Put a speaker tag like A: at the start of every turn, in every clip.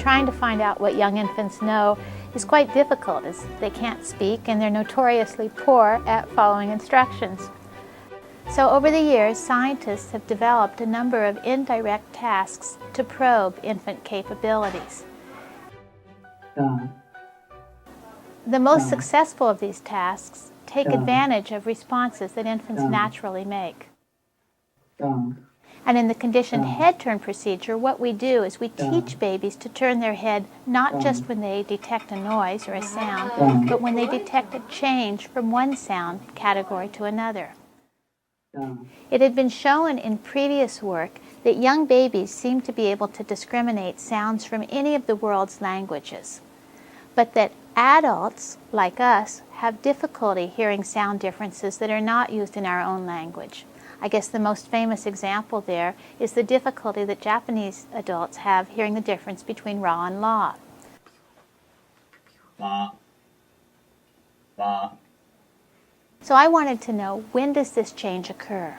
A: trying to find out what young infants know is quite difficult, as they can't speak and they're notoriously poor at following instructions. So over the years, scientists have developed a number of indirect tasks to probe infant capabilities. The most successful of these tasks take advantage of responses that infants naturally make. And in the conditioned head turn procedure, what we do is we teach babies to turn their head not just when they detect a noise or a sound, but when they detect a change from one sound category to another. It had been shown in previous work that young babies seem to be able to discriminate sounds from any of the world's languages, but that adults, like us, have difficulty hearing sound differences that are not used in our own language. I guess the most famous example there is the difficulty that Japanese adults have hearing the difference between ra and la. So I wanted to know, when does this change occur?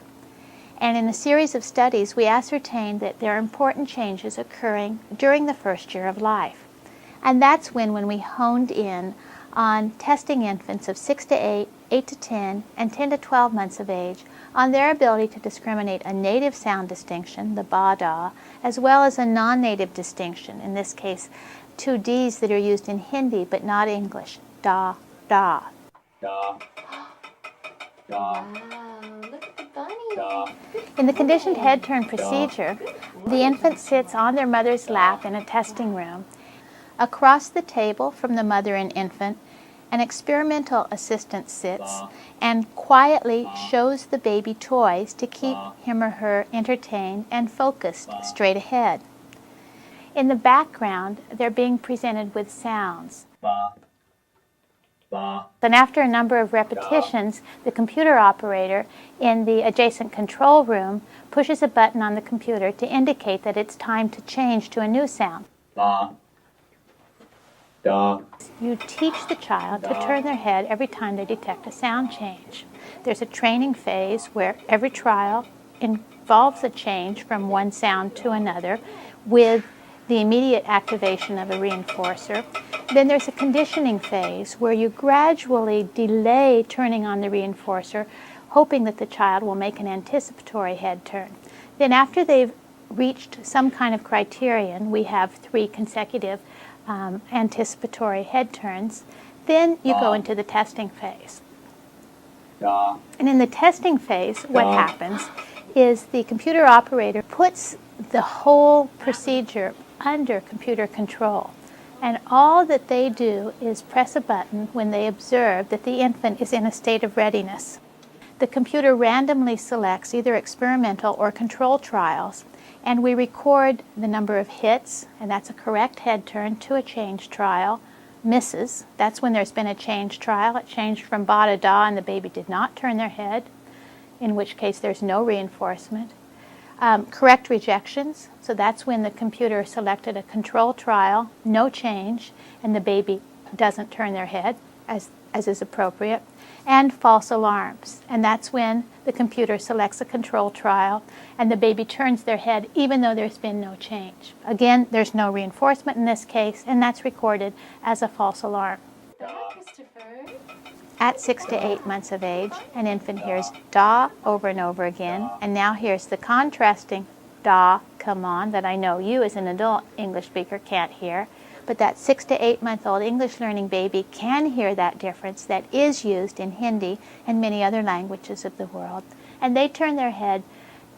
A: And in a series of studies, we ascertained that there are important changes occurring during the first year of life. And that's when we honed in on testing infants of 6 to 8, 8 to 10, and 10 to 12 months of age on their ability to discriminate a native sound distinction, the ba-da, as well as a non-native distinction, in this case, two Ds that are used in Hindi but not English, da, da.
B: Da. Da.
C: Wow, look at the bunny.
B: Da.
A: In the conditioned head turn procedure, the infant sits on their mother's lap in a testing room. Across the table from the mother and infant, an experimental assistant sits and quietly shows the baby toys to keep him or her entertained and focused straight ahead. In the background, they're being presented with sounds. And after a number of repetitions, the computer operator in the adjacent control room pushes a button on the computer to indicate that it's time to change to a new sound.
B: Da.
A: You teach the child to turn their head every time they detect a sound change. There's a training phase where every trial involves a change from one sound to another with the immediate activation of a reinforcer. Then there's a conditioning phase where you gradually delay turning on the reinforcer, hoping that the child will make an anticipatory head turn. Then after they've reached some kind of criterion, we have 3 consecutive anticipatory head turns, then you go into the testing phase. And in the testing phase, what happens is the computer operator puts the whole procedure under computer control. And all that they do is press a button when they observe that the infant is in a state of readiness. The computer randomly selects either experimental or control trials, and we record the number of hits, and that's a correct head turn to a change trial. Misses, that's when there's been a change trial. It changed from ba to da and the baby did not turn their head, in which case there's no reinforcement. Correct rejections, so that's when the computer selected a control trial, no change, and the baby doesn't turn their head, as is appropriate. And false alarms, and that's when the computer selects a control trial and the baby turns their head even though there's been no change. Again, there's no reinforcement in this case, and that's recorded as a false alarm.
C: Christopher.
A: At 6 to 8 months of age, an infant hears da over and over again, and now hears the contrasting da come on that I know you as an adult English speaker can't hear. But that 6 to 8 month old English learning baby can hear that difference that is used in Hindi and many other languages of the world. And they turn their head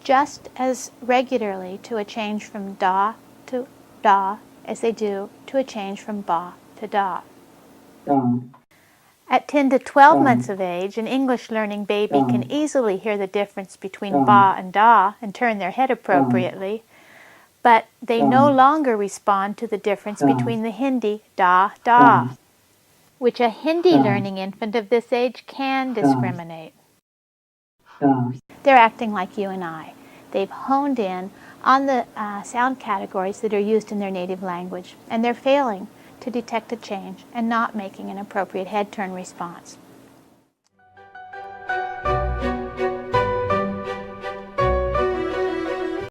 A: just as regularly to a change from da to da as they do to a change from ba to da. At 10 to 12 months of age, an English learning baby can easily hear the difference between ba and da and turn their head appropriately. But they no longer respond to the difference between the Hindi da, da, which a Hindi learning infant of this age can discriminate. They're acting like you and I. They've honed in on the sound categories that are used in their native language, and they're failing to detect a change and not making an appropriate head turn response.